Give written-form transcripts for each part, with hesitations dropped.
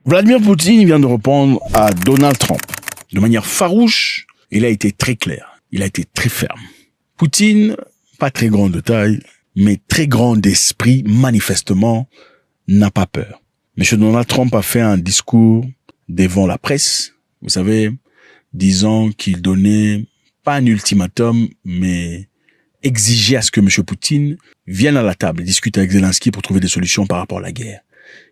Vladimir Poutine vient de répondre à Donald Trump. De manière farouche, il a été très clair. Il a été très ferme. Poutine, pas très grand de taille, mais très grand d'esprit, manifestement, n'a pas peur. Monsieur Donald Trump a fait un discours devant la presse, vous savez, disant qu'il donnait pas un ultimatum, mais exigeait à ce que monsieur Poutine vienne à la table et discute avec Zelensky pour trouver des solutions par rapport à la guerre.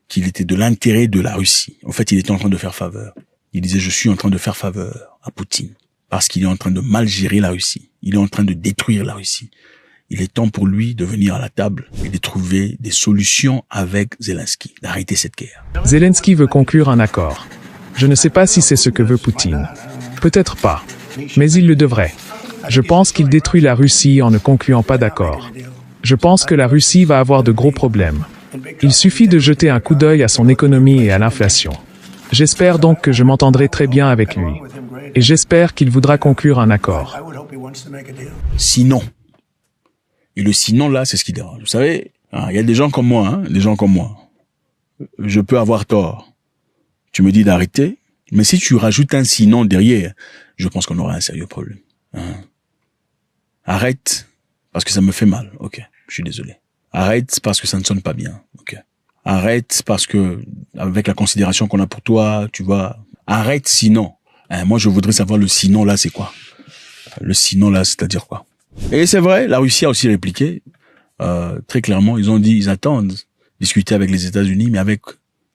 Qu'il était de l'intérêt de la Russie. En fait, il était en train de faire faveur. Il disait, je suis en train de faire faveur à Poutine. Parce qu'il est en train de mal gérer la Russie. Il est en train de détruire la Russie. Il est temps pour lui de venir à la table et de trouver des solutions avec Zelensky, d'arrêter cette guerre. Zelensky veut conclure un accord. Je ne sais pas si c'est ce que veut Poutine. Peut-être pas. Mais il le devrait. Je pense qu'il détruit la Russie en ne concluant pas d'accord. Je pense que la Russie va avoir de gros problèmes. Il suffit de jeter un coup d'œil à son économie et à l'inflation. J'espère donc que je m'entendrai très bien avec lui. Et j'espère qu'il voudra conclure un accord. Sinon. Et le sinon là, c'est ce qui dérange. Vous savez, il y a des gens comme moi, des gens comme moi. Je peux avoir tort. Tu me dis d'arrêter, mais si tu rajoutes un sinon derrière, je pense qu'on aura un sérieux problème. Arrête, parce que ça me fait mal. Ok, je suis désolé. Arrête parce que ça ne sonne pas bien. Ok. Arrête parce que, avec la considération qu'on a pour toi, tu vois. Arrête sinon. Moi, je voudrais savoir le sinon là, c'est quoi? Le sinon là, c'est-à-dire quoi? Et c'est vrai, la Russie a aussi répliqué. Très clairement, ils ont dit, ils attendent discuter avec les États-Unis, mais avec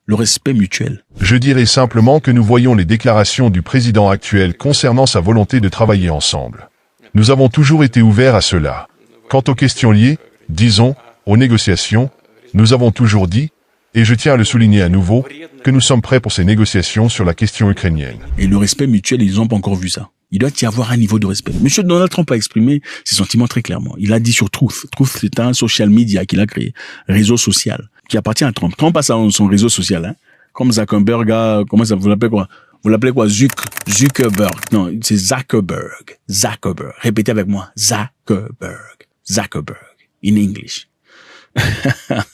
le respect mutuel. Je dirais simplement que nous voyons les déclarations du président actuel concernant sa volonté de travailler ensemble. Nous avons toujours été ouverts à cela. Quant aux questions liées, disons, aux négociations, nous avons toujours dit, et je tiens à le souligner à nouveau, que nous sommes prêts pour ces négociations sur la question ukrainienne. Et le respect mutuel, ils n'ont pas encore vu ça. Il doit y avoir un niveau de respect. Monsieur Donald Trump a exprimé ses sentiments très clairement. Il a dit sur Truth. Truth, c'est un social media qu'il a créé, réseau social, qui appartient à Trump. Trump a son réseau social, comme Zuckerberg a, comment ça, vous l'appelez quoi? Vous l'appelez quoi? Zuckerberg. Non, c'est Zuckerberg. Zuckerberg. Répétez avec moi. Zuckerberg. Zuckerberg. In English.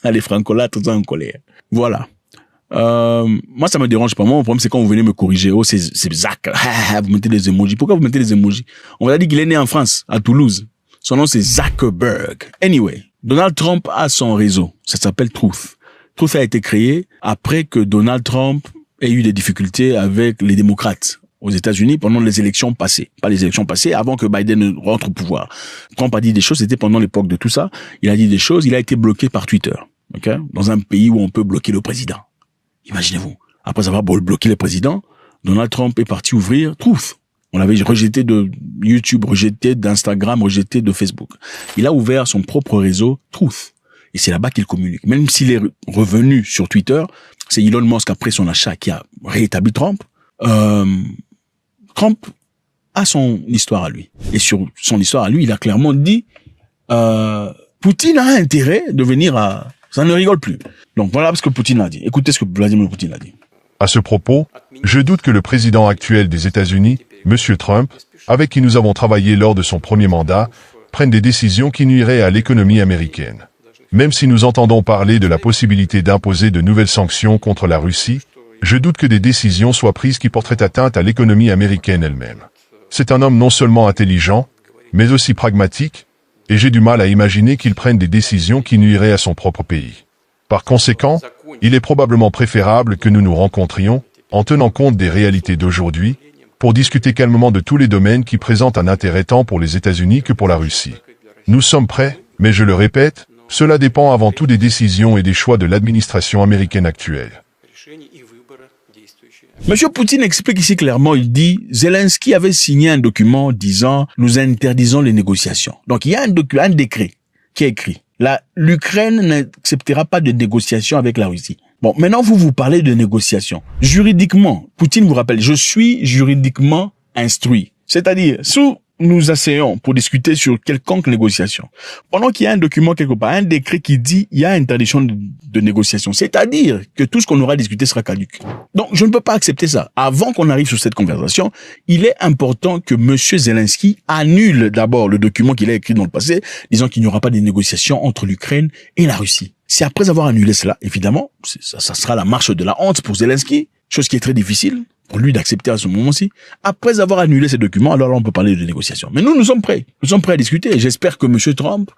Les francolâtres sont en colère. Voilà. Moi, ça me dérange pas. Moi, mon problème, c'est quand vous venez me corriger. Oh, c'est Zach. Vous mettez des emojis. Pourquoi vous mettez des emojis? On vous a dit qu'il est né en France, à Toulouse. Son nom, c'est Zuckerberg. Anyway. Donald Trump a son réseau. Ça s'appelle Truth. Truth a été créé après que Donald Trump ait eu des difficultés avec les démocrates aux États-Unis pendant les élections passées. Pas les élections passées, avant que Biden ne rentre au pouvoir. Trump a dit des choses, c'était pendant l'époque de tout ça. Il a dit des choses, il a été bloqué par Twitter. Okay? Dans un pays où on peut bloquer le président. Imaginez-vous. Après avoir bloqué le président, Donald Trump est parti ouvrir Truth. On l'avait rejeté de YouTube, rejeté d'Instagram, rejeté de Facebook. Il a ouvert son propre réseau Truth. Et c'est là-bas qu'il communique. Même s'il est revenu sur Twitter, c'est Elon Musk, après son achat, qui a réétabli Trump. Trump a son histoire à lui. Et sur son histoire à lui, il a clairement dit Poutine a intérêt de venir à... Ça ne rigole plus. Donc voilà ce que Poutine a dit. Écoutez ce que Vladimir Poutine a dit. À ce propos, je doute que le président actuel des États-Unis, M. Trump, avec qui nous avons travaillé lors de son premier mandat, prenne des décisions qui nuiraient à l'économie américaine. Même si nous entendons parler de la possibilité d'imposer de nouvelles sanctions contre la Russie, je doute que des décisions soient prises qui porteraient atteinte à l'économie américaine elle-même. C'est un homme non seulement intelligent, mais aussi pragmatique, et j'ai du mal à imaginer qu'il prenne des décisions qui nuiraient à son propre pays. Par conséquent, il est probablement préférable que nous nous rencontrions, en tenant compte des réalités d'aujourd'hui, pour discuter calmement de tous les domaines qui présentent un intérêt tant pour les États-Unis que pour la Russie. Nous sommes prêts, mais je le répète, cela dépend avant tout des décisions et des choix de l'administration américaine actuelle. Monsieur Poutine explique ici clairement, il dit, Zelensky avait signé un document disant, nous interdisons les négociations. Donc il y a un décret qui est écrit. L'Ukraine n'acceptera pas de négociations avec la Russie. Bon, maintenant vous parlez de négociations. Juridiquement, Poutine vous rappelle, je suis juridiquement instruit. C'est-à-dire, sous nous asseyons pour discuter sur quelconque négociation. Pendant qu'il y a un document quelque part, un décret qui dit il y a interdiction de négociation, c'est-à-dire que tout ce qu'on aura discuté sera caduc. Donc, je ne peux pas accepter ça. Avant qu'on arrive sur cette conversation, il est important que monsieur Zelensky annule d'abord le document qu'il a écrit dans le passé, disant qu'il n'y aura pas de négociations entre l'Ukraine et la Russie. C'est après avoir annulé cela, évidemment, ça sera la marche de la honte pour Zelensky, chose qui est très difficile pour lui d'accepter à ce moment-ci. Après avoir annulé ces documents, alors là, on peut parler de négociations. Mais nous sommes prêts. Nous sommes prêts à discuter. Et j'espère que M. Trump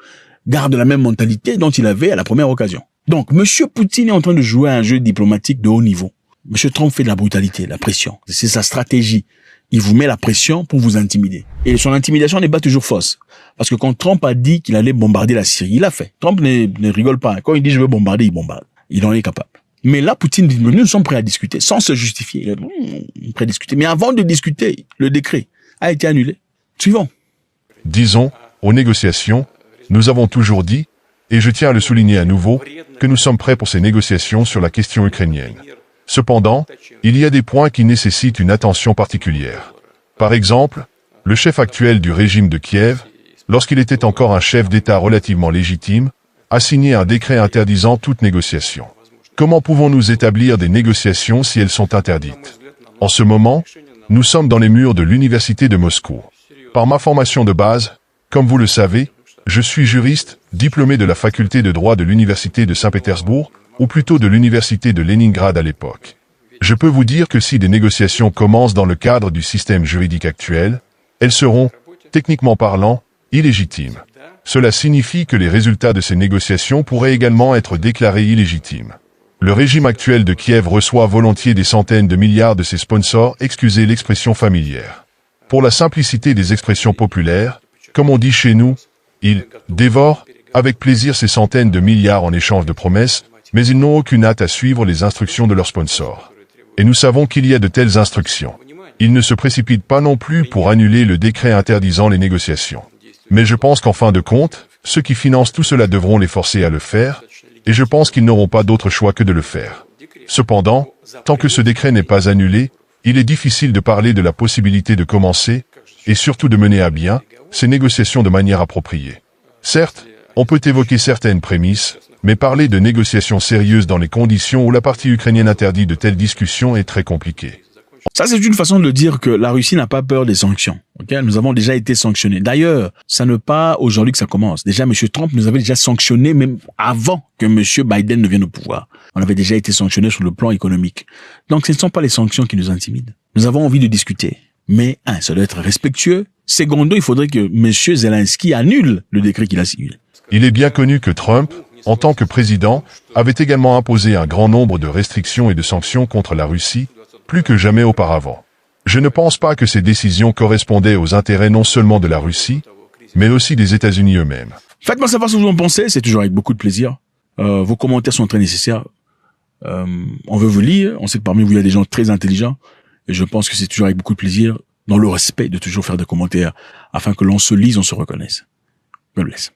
garde la même mentalité dont il avait à la première occasion. Donc, M. Poutine est en train de jouer à un jeu diplomatique de haut niveau. M. Trump fait de la brutalité, de la pression. C'est sa stratégie. Il vous met la pression pour vous intimider. Et son intimidation n'est pas toujours fausse. Parce que quand Trump a dit qu'il allait bombarder la Syrie, il l'a fait. Trump ne rigole pas. Quand il dit je veux bombarder, il bombarde. Il en est capable. Mais là, Poutine dit, nous sommes prêts à discuter, sans se justifier. Il est prêt à discuter. Mais avant de discuter, le décret a été annulé. Suivant. Disons, aux négociations, nous avons toujours dit, et je tiens à le souligner à nouveau, que nous sommes prêts pour ces négociations sur la question ukrainienne. Cependant, il y a des points qui nécessitent une attention particulière. Par exemple, le chef actuel du régime de Kiev, lorsqu'il était encore un chef d'État relativement légitime, a signé un décret interdisant toute négociation. Comment pouvons-nous établir des négociations si elles sont interdites? En ce moment, nous sommes dans les murs de l'université de Moscou. Par ma formation de base, comme vous le savez, je suis juriste, diplômé de la faculté de droit de l'université de Saint-Pétersbourg, ou plutôt de l'université de Leningrad à l'époque. Je peux vous dire que si des négociations commencent dans le cadre du système juridique actuel, elles seront, techniquement parlant, illégitimes. Cela signifie que les résultats de ces négociations pourraient également être déclarés illégitimes. Le régime actuel de Kiev reçoit volontiers des centaines de milliards de ses sponsors, excusez l'expression familière. Pour la simplicité des expressions populaires, comme on dit chez nous, ils dévorent avec plaisir ces centaines de milliards en échange de promesses, mais ils n'ont aucune hâte à suivre les instructions de leurs sponsors. Et nous savons qu'il y a de telles instructions. Ils ne se précipitent pas non plus pour annuler le décret interdisant les négociations. Mais je pense qu'en fin de compte, ceux qui financent tout cela devront les forcer à le faire, et je pense qu'ils n'auront pas d'autre choix que de le faire. Cependant, tant que ce décret n'est pas annulé, il est difficile de parler de la possibilité de commencer, et surtout de mener à bien, ces négociations de manière appropriée. Certes, on peut évoquer certaines prémices, mais parler de négociations sérieuses dans les conditions où la partie ukrainienne interdit de telles discussions est très compliqué. Ça, c'est une façon de dire que la Russie n'a pas peur des sanctions. Okay? Nous avons déjà été sanctionnés. D'ailleurs, ça n'est pas aujourd'hui que ça commence. Déjà, M. Trump nous avait déjà sanctionnés même avant que M. Biden ne vienne au pouvoir. On avait déjà été sanctionnés sur le plan économique. Donc, ce ne sont pas les sanctions qui nous intimident. Nous avons envie de discuter. Mais, ça doit être respectueux. Secondo, il faudrait que M. Zelensky annule le décret qu'il a signé. Il est bien connu que Trump, en tant que président, avait également imposé un grand nombre de restrictions et de sanctions contre la Russie, plus que jamais auparavant. Je ne pense pas que ces décisions correspondaient aux intérêts non seulement de la Russie, mais aussi des États-Unis eux-mêmes. Faites-moi savoir ce que vous en pensez, c'est toujours avec beaucoup de plaisir. Vos commentaires sont très nécessaires. On veut vous lire, on sait que parmi vous, il y a des gens très intelligents, et je pense que c'est toujours avec beaucoup de plaisir, dans le respect, de toujours faire des commentaires, afin que l'on se lise, on se reconnaisse. God bless.